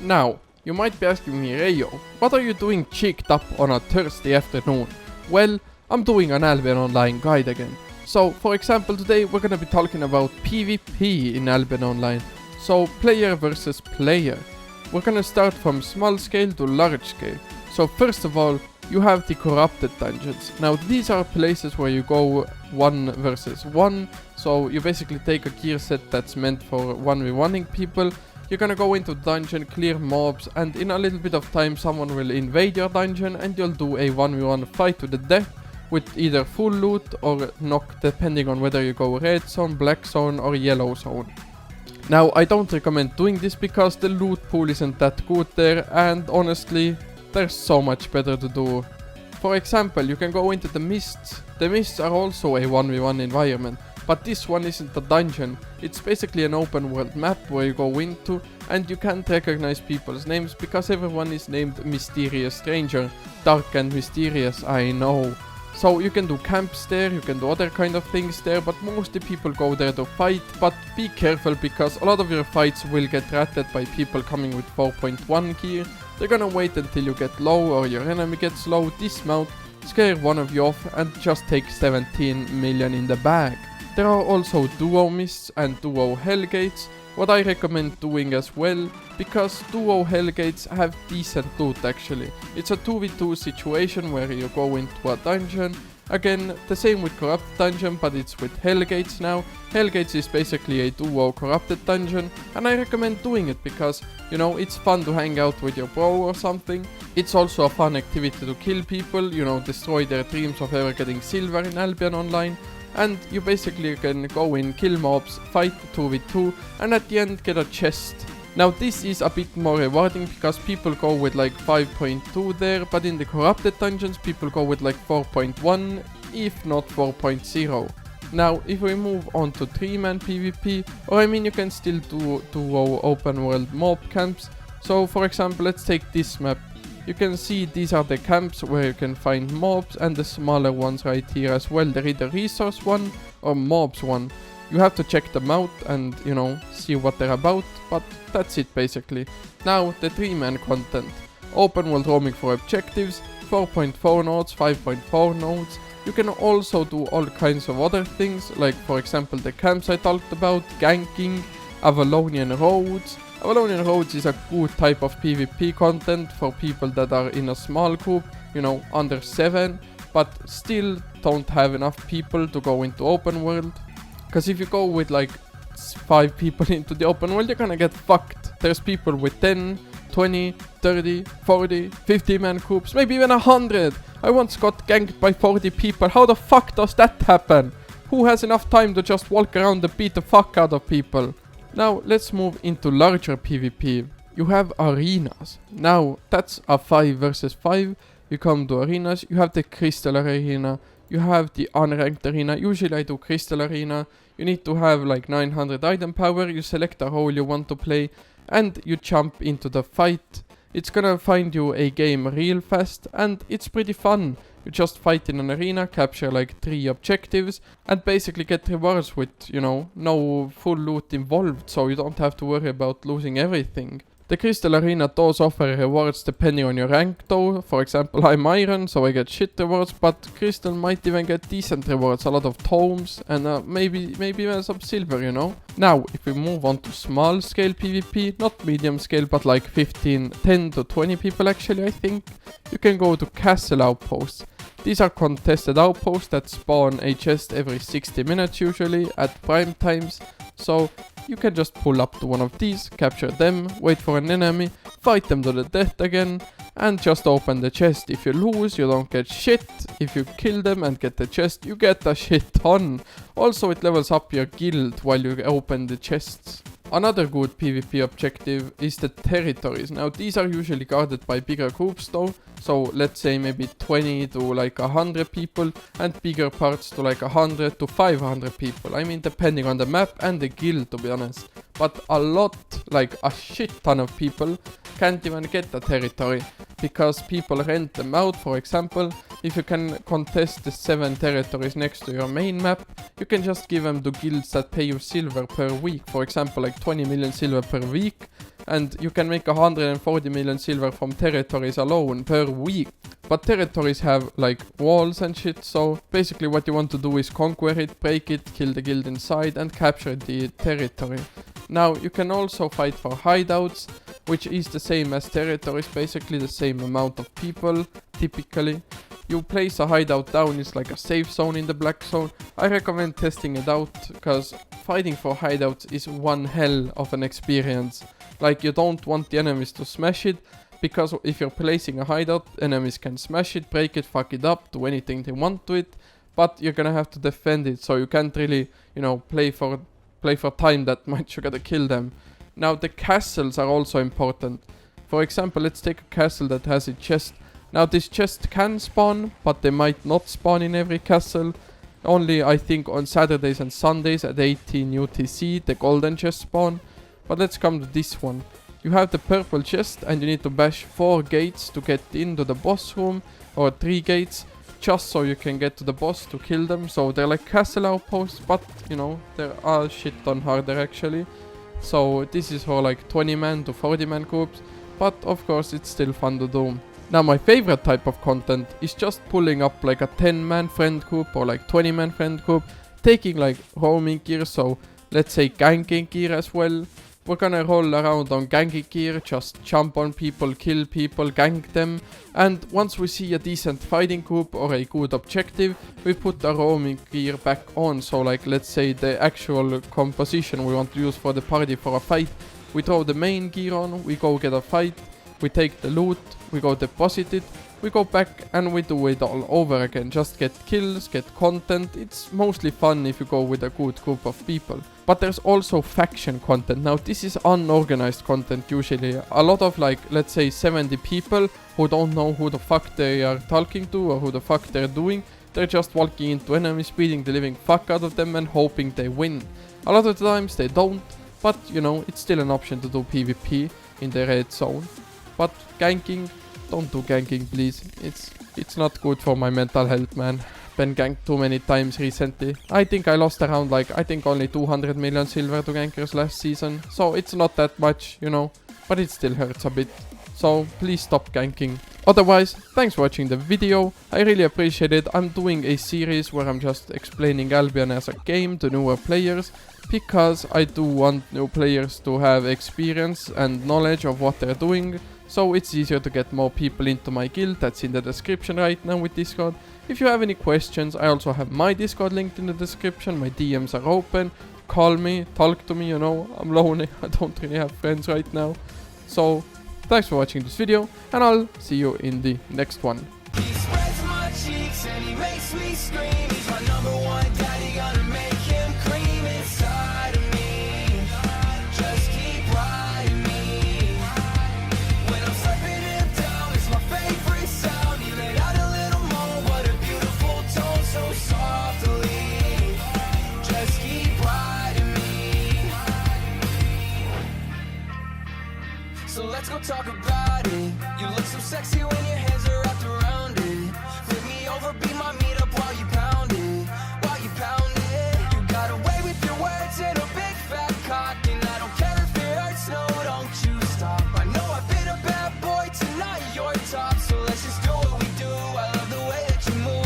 Now, you might be asking me, Rayo, what are you doing cheeked up on a Thursday afternoon? Well, I'm doing an Albion Online guide again. So, for example, today we're gonna be talking about PvP in Albion Online. So, player versus player. We're gonna start from small scale to large scale. So, first of all, you have the corrupted dungeons. Now, these are places where you go 1 versus 1. So, you basically take a gear set that's meant for 1v1ing people. You're gonna go into dungeon, clear mobs, and in a little bit of time someone will invade your dungeon and you'll do a 1v1 fight to the death with either full loot or knock, depending on whether you go red zone, black zone or yellow zone. Now, I don't recommend doing this because the loot pool isn't that good there, and honestly, there's so much better to do. For example, you can go into the mists. The mists are also a 1v1 environment. But this one isn't a dungeon, it's basically an open world map where you go into and you can't recognize people's names because everyone is named Mysterious Stranger. Dark and mysterious, I know. So you can do camps there, you can do other kind of things there, but mostly people go there to fight. But be careful because a lot of your fights will get ratted by people coming with 4.1 gear. They're gonna wait until you get low or your enemy gets low, dismount, scare one of you off and just take 17 million in the bag. There are also duo mists and duo hellgates, what I recommend doing as well, because duo hellgates have decent loot actually. It's a 2v2 situation where you go into a dungeon. Again, the same with corrupted dungeon, but it's with hellgates now. Hellgates is basically a duo corrupted dungeon, and I recommend doing it because, you know, it's fun to hang out with your bro or something. It's also a fun activity to kill people, you know, destroy their dreams of ever getting silver in Albion Online. And you basically can go in, kill mobs, fight 2v2, and at the end get a chest. Now this is a bit more rewarding because people go with like 5.2 there, but in the corrupted dungeons people go with like 4.1, if not 4.0. Now if we move on to 3-man PvP, or I mean you can still do open world mob camps. So for example, let's take this map. You can see these are the camps where you can find mobs, and the smaller ones right here as well. They're either resource one or mobs one. You have to check them out and, you know, see what they're about, but that's it basically. Now the 3-man content. Open world roaming for objectives, 4.4 nodes, 5.4 nodes. You can also do all kinds of other things, like for example the camps I talked about, ganking, Avalonian roads. Avalonian roads is a good type of PvP content for people that are in a small group, you know, under 7, but still don't have enough people to go into open world. Because if you go with like 5 people into the open world, you're gonna get fucked. There's people with 10, 20, 30, 40, 50 man groups, maybe even 100. I once got ganked by 40 people. How the fuck does that happen? Who has enough time to just walk around and beat the fuck out of people? Now let's move into larger PvP. You have arenas. Now that's a 5 versus 5. You come to arenas. You have the crystal arena. You have the unranked arena. Usually I do crystal arena. You need to have like 900 item power. You select a role you want to play and you jump into the fight. It's gonna find you a game real fast and it's pretty fun. You just fight in an arena, capture like 3 objectives and basically get rewards with, you know, no full loot involved, so you don't have to worry about losing everything. The Crystal Arena does offer rewards depending on your rank though. For example, I'm Iron, so I get shit rewards, but Crystal might even get decent rewards, a lot of tomes and maybe even some silver, you know. Now, if we move on to small scale PvP, not medium scale, but like 10 to 20 people actually, I think, you can go to Castle Outposts. These are contested outposts that spawn a chest every 60 minutes usually at prime times. So you can just pull up to one of these, capture them, wait for an enemy, fight them to the death again, and just open the chest. If you lose, you don't get shit. If you kill them and get the chest, you get a shit ton. Also, it levels up your guild while you open the chests. Another good PvP objective is the territories. Now these are usually guarded by bigger groups though. So let's say maybe 20 to like 100 people and bigger parts to like 100 to 500 people. I mean depending on the map and the guild, to be honest. But a lot, like a shit ton of people can't even get the territory because people rent them out. For example, if you can contest the 7 territories next to your main map, you can just give them to guilds that pay you silver per week. For example, like 20 million silver per week. and you can make 140 million silver from territories alone per week. But territories have like walls and shit, so basically what you want to do is conquer it, break it, kill the guild inside and capture the territory. Now you can also fight for hideouts, which is the same as territories, basically the same amount of people, typically. You place a hideout down, it's like a safe zone in the black zone. I recommend testing it out, because fighting for hideouts is one hell of an experience. Like, you don't want the enemies to smash it, because if you're placing a hideout, enemies can smash it, break it, fuck it up, do anything they want to it, but you're gonna have to defend it, so you can't really, play for time that much, you gotta kill them. Now the castles are also important. For example, let's take a castle that has a chest. Now this chest can spawn, but they might not spawn in every castle. Only I think on Saturdays and Sundays at 18 UTC the golden chest spawn. But let's come to this one. You have the purple chest and you need to bash 4 gates to get into the boss room, or 3 gates, just so you can get to the boss to kill them. So they're like castle outposts, but there are shit ton harder actually. So this is for like 20 man to 40 man groups, but of course it's still fun to do. Now my favorite type of content is just pulling up like a 10 man friend group or like 20 man friend group, taking like roaming gear, so let's say ganking gear as well. We're gonna roll around on ganking gear, just jump on people, kill people, gank them, and once we see a decent fighting group or a good objective, we put the roaming gear back on. So like, let's say the actual composition we want to use for the party for a fight, we throw the main gear on, we go get a fight, we take the loot, we go deposit it, we go back and we do it all over again. Just get kills, get content. It's mostly fun if you go with a good group of people. But there's also faction content. Now this is unorganized content usually. A lot of like, let's say 70 people who don't know who the fuck they are talking to or who the fuck they're doing. They're just walking into enemies, beating the living fuck out of them and hoping they win. A lot of the times they don't, but it's still an option to do PvP in the red zone. But ganking, don't do ganking please. It's not good for my mental health, man. Been ganked too many times recently. I think I lost around only 200 million silver to gankers last season. So it's not that much, but it still hurts a bit. So please stop ganking. Otherwise, thanks for watching the video. I really appreciate it. I'm doing a series where I'm just explaining Albion as a game to newer players, because I do want new players to have experience and knowledge of what they're doing. So it's easier to get more people into my guild. That's in the description right now with Discord. If you have any questions, I also have my Discord linked in the description. My DMs are open. Call me, talk to me, I'm lonely. I don't really have friends right now. So thanks for watching this video, and I'll see you in the next one. He spreads my cheeks and he makes me scream. He's my #1 daddy, gonna make him cream inside of me. Just keep riding me. When I'm slapping him down, it's my favorite sound. He let out a little moan, what a beautiful tone, so softly. Just keep riding me. So let's go talk about it. You look so sexy when you're